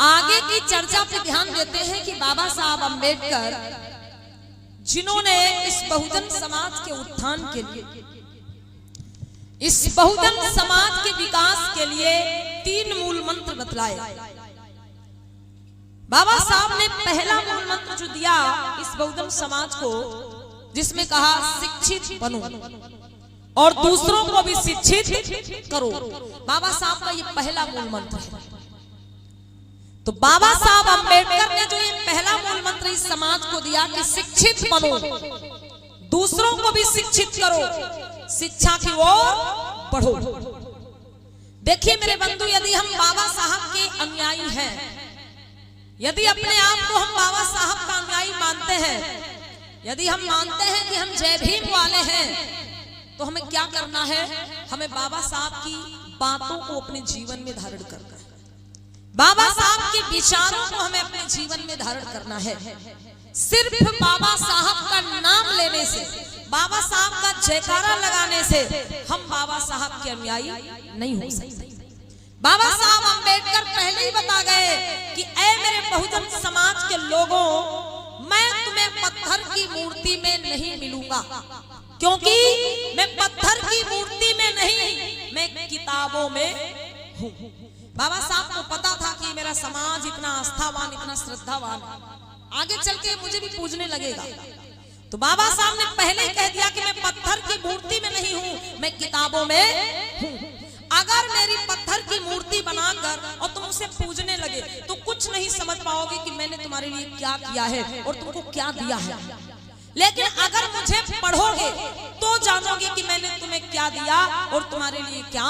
आगे की चर्चा पे ध्यान देते हैं कि बाबा साहब अम्बेडकर जिन्होंने इस बहुजन समाज के उत्थान के लिए, इस बहुजन समाज के विकास के लिए 3 मूल मंत्र बतलाए। बाबा साहब ने पहला मूल मंत्र जो दिया इस बहुजन समाज को, जिसमें कहा शिक्षित बनो और दूसरों को भी शिक्षित करो। बाबा साहब का ये पहला मूल मंत्र है। तो बाबा साहब अम्बेडकर ने जो ये पहला मूल मंत्र इस समाज को दिया कि शिक्षित बनो, दूसरों को भी शिक्षित करो, शिक्षा की ओर बढ़ो। देखिए मेरे बंधु, यदि हम बाबा साहब के अनुयायी हैं, यदि अपने आप को हम बाबा साहब का अनुयायी मानते हैं, यदि हम मानते हैं कि हम जय भीम वाले हैं, तो हमें क्या करना है? हमें बाबा साहब की बातों को अपने जीवन में धारण करना है। बाबा साहब के विचारों को हमें अपने जीवन में धारण करना है। सिर्फ बाबा साहब का नाम लेने से, बाबा साहब का जयकारा लगाने से हम बाबा साहब के अनुयायी नहीं हो सकते। बाबा साहब अम्बेडकर पहले ही बता गए कि ऐ मेरे बहुजन समाज के लोगों, मैं तुम्हें पत्थर की मूर्ति में नहीं मिलूंगा, क्योंकि मैं पत्थर की मूर्ति में नहीं, मैं किताबों में हूं। बाबा साहब को पता था कि मेरा समाज इतना आस्थावान, इतना श्रद्धावान, आगे चल के मुझे भी पूजने लगेगा। तो बाबा साहब ने पहले कह दिया कि मैं पत्थर की मूर्ति में नहीं हूं, मैं किताबों में हूं। अगर मेरी पत्थर की मूर्ति बनाकर और तुम उसे पूजने लगे तो कुछ नहीं समझ पाओगे कि मैंने तुम्हारे लिए क्या किया है और तुमको क्या दिया है। लेकिन अगर मुझे पढ़ोगे तो जानोगे कि मैंने तुम्हें क्या दिया और तुम्हारे लिए क्या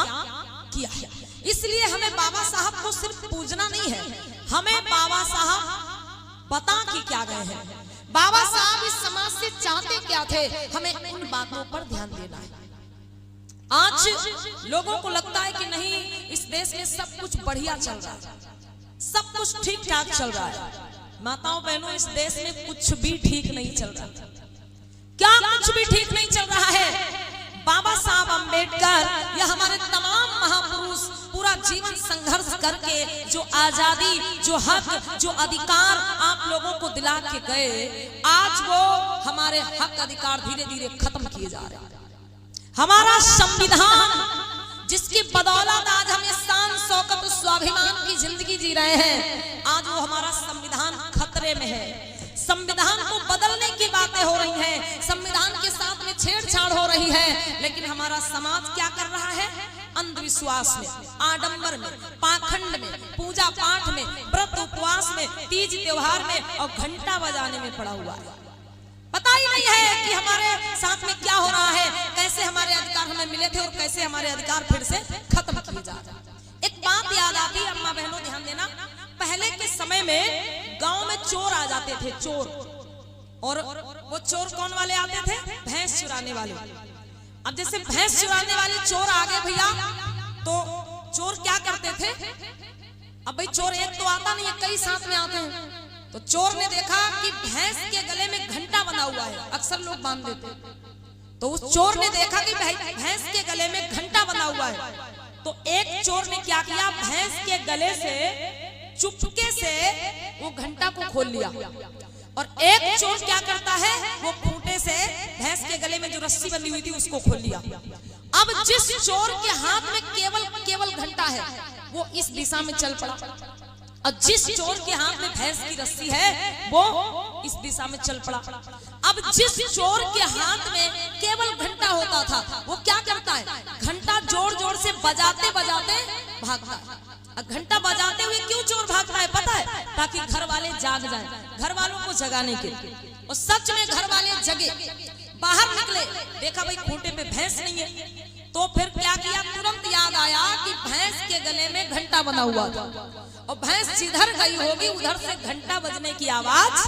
किया है। इसलिए हमें बाबा साहब को सिर्फ पूजना नहीं है, हमें बाबा साहब पता कि क्या गए हैं, बाबा साहब इस समाज से चाहते क्या थे, हमें उन बातों पर ध्यान देना है। आज लोगों को लगता है कि नहीं, इस देश में सब कुछ बढ़िया चल रहा है, सब कुछ ठीक ठाक चल रहा है। माताओं बहनों, इस देश में कुछ भी ठीक नहीं चल रहा। क्या कुछ भी ठीक नहीं चल रहा है? बाबा साहब अम्बेडकर या हमारे तमाम महापुरुष पूरा जीवन संघर्ष करके जो आजादी, जो हक, जो अधिकार आप लोगों को दिला के गए, आज वो हमारे हक अधिकार धीरे धीरे खत्म किए जा रहे हैं। हमारा संविधान जिसकी बदौलत आज हम शान शौकत स्वाभिमान की जिंदगी जी रहे हैं, आज वो हमारा संविधान खतरे में है। संविधान को बदलने की बातें हो रही हैं, संविधान के साथ में छेड़छाड़ हो रही है, लेकिन हमारा समाज क्या कर रहा है? अंधविश्वास में, आडंबर में, पाखंड में, पूजा पाठ में, व्रत उपवास में, तीज त्योहार में और घंटा बजाने में पड़ा हुआ है। पता ही नहीं है कि हमारे साथ में क्या हो रहा है, कैसे हमारे अधिकार हमें मिले थे और कैसे हमारे अधिकार फिर से खत्म किए जा रहे हैं। एक बात याद आती है, अम्मा बहनों ध्यान देना, पहले के समय में गांव में चोर आ जाते थे, चोर। और वो चोर कौन वाले आते थे? भैंस चुराने वाले। अब जैसे भैंस चुराने वाले चोर आ गए भैया, तो चोर क्या करते थे? अब भाई चोर एक तो आता नहीं है, कई साथ में आते हैं। तो चोर ने देखा कि भैंस के गले में घंटा बंधा हुआ है, अक्सर लोग बांध देते। तो उस चोर ने देखा कि भैंस के गले में घंटा बंधा हुआ है, तो एक चोर ने क्या किया? भैंस के गले से चुपके से वो घंटा को खोल लिया। और एक चोर क्या करता है? वो खूंटे से भैंस के गले में जो रस्सी बंधी हुई थी उसको खोल लिया। अब जिस चोर के हाथ में केवल घंटा है, वो इस दिशा में चल पड़ा, और जिस चोर के हाथ में भैंस की रस्सी है वो इस दिशा में चल पड़ा। अब जिस चोर के हाथ में केवल घंटा होता था, वो क्या करता है? घंटा जोर जोर से बजाते बजाते भागता है। घंटा बजाते हुए क्यों चोर भागता है पता है? ताकि घर वाले जाग जाएं, घर वालों को जगाने के लिए। और सच में घर वाले जगे, बाहर निकले, देखा भाई खूंटे पे भैंस नहीं है, तो फिर क्या किया? तुरंत याद आया कि भैंस के गले में घंटा बना हुआ था, और भैंस जिधर गई होगी उधर से घंटा बजने की आवाज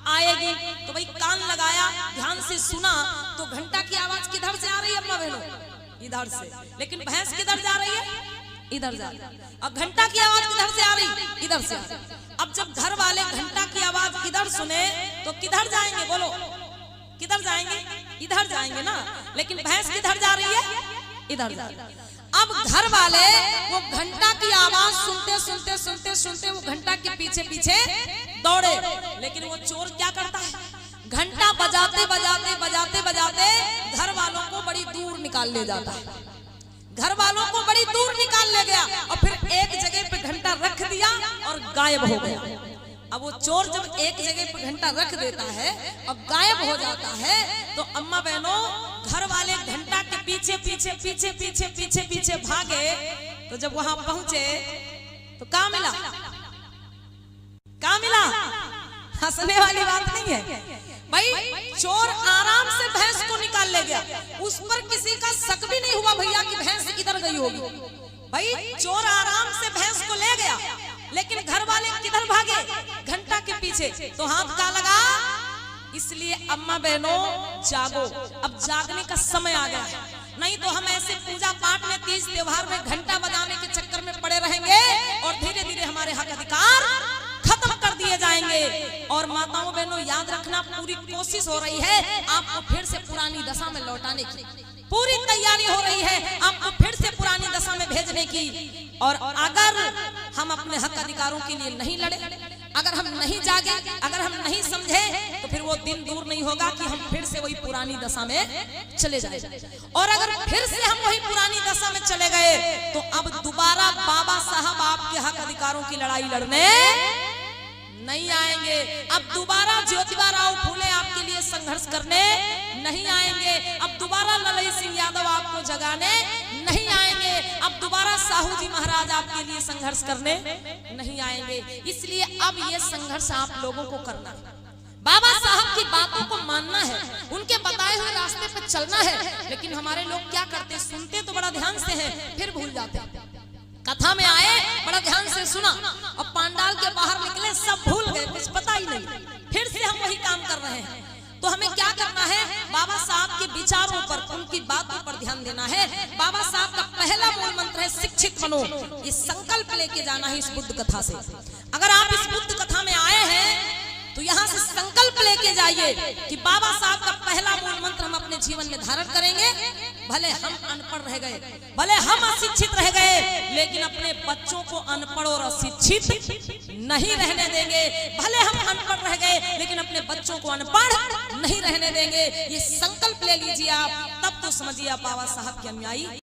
आएगी। तो भाई कान लगाया, ध्यान से सुना, तो घंटा की आवाज किधर से आ रही है अम्मा बहनों? इधर से। लेकिन भैंस किधर जा रही है? इधर जा रही है। और घंटा की आवाज किधर से आ रही? इधर से। अब जब घर वाले घंटा की आवाज इधर सुने तो किधर जाएंगे? बोलो किधर जाएंगे? इधर जाएंगे ना। लेकिन भैंस किधर जा रही है? इधर जा रही है। अब घर वाले वो घंटा की आवाज सुनते सुनते सुनते सुनते वो घंटा के पीछे पीछे दौड़े, लेकिन वो चोर क्या करता है, घंटा बजाते बजाते बजाते बजाते घर वालों को बड़ी दूर निकाल ले जाता है, घर वालों को बड़ी दूर निकाल ले गया और फिर एक जगह पे घंटा रख दिया और गायब हो गया। अब वो चोर जब एक जगह पे घंटा रख देता है और गायब हो जाता है तो अम्मा बहनों घर वाले घंटा के पीछे पीछे पीछे पीछे पीछे पीछे भागे। तो जब वहां पहुंचे तो क्या मिला, क्या मिला? हंसने वाली बात नहीं है भाई, चोर आराम से भैंस को निकाल ले गया, उस पर किसी का शक भी नहीं हुआ भैया कि भैंस किधर गई होगी। भाई चोर आराम से भैंस को ले गया, लेकिन घर वाले किधर भागे, घंटा के पीछे। तो हाथ का लगा। इसलिए अम्मा बहनों जागो, अब जागने का समय आ गया, नहीं तो हम ऐसे पूजा पाठ में तीज त्योहार में घंटा बजाने के चक्कर में पड़े रहेंगे और धीरे धीरे हमारे हक अधिकार खत्म कर दिए जाएंगे। और माताओं बहनों याद रखना, पूरी कोशिश हो रही है आपको फिर से पुरानी दशा में लौटाने की, पूरी तैयारी हो रही है आपको फिर से पुरानी दशा में भेजने की। और अगर हम अपने हक अधिकारों के लिए नहीं लड़े, अगर हम नहीं जागे, अगर हम नहीं समझे, तो फिर वो दिन दूर नहीं होगा कि हम फिर से वही पुरानी दशा में चले जाए। और अगर फिर से हम वही पुरानी दशा में चले गए तो अब दोबारा बाबा साहब आपके हक अधिकारों की लड़ाई लड़ने नहीं आएंगे। अब दोबारा ज्योतिबा राव फूले आपके लिए संघर्ष करने नहीं आएंगे। अब दोबारा ललई सिंह यादव आपको जगाने नहीं आएंगे। अब दोबारा साहू जी महाराज आपके लिए संघर्ष करने नहीं आएंगे। इसलिए अब ये संघर्ष आप लोगों को करना है, बाबा साहब की बातों को मानना है, उनके बताए हुए रास्ते पर चलना है। लेकिन हमारे लोग क्या करते, सुनते तो बड़ा ध्यान से हैं, फिर भूल जाते हैं। कथा में आए, बड़ा ध्यान से सुना और पांडाल के बाहर निकले, सब भूल गए, कुछ पता ही नहीं। फिर से हम वही काम कर रहे हैं। तो हमें क्या करना है, बाबा साहब के विचारों पर, उनकी बातों पर ध्यान देना है। बाबा साहब का पहला मूल मंत्र है शिक्षित बनो। ये संकल्प लेके जाना है इस बुद्ध कथा से। अगर आप इस बुद्ध कथा में आए हैं तो यहाँ से संकल्प लेके जाइए कि बाबा साहब का पहला मूल मंत्र हम अपने जीवन में धारण करेंगे। भले हम अनपढ़ रह गए, भले हम अशिक्षित रह गए, लेकिन अपने बच्चों को अनपढ़ और अशिक्षित नहीं रहने देंगे। भले हम अनपढ़ रह गए, लेकिन अपने बच्चों को अनपढ़ नहीं रहने देंगे। ये संकल्प ले लीजिए आप, तब तो समझिए आप बाबा साहब के अनुयायी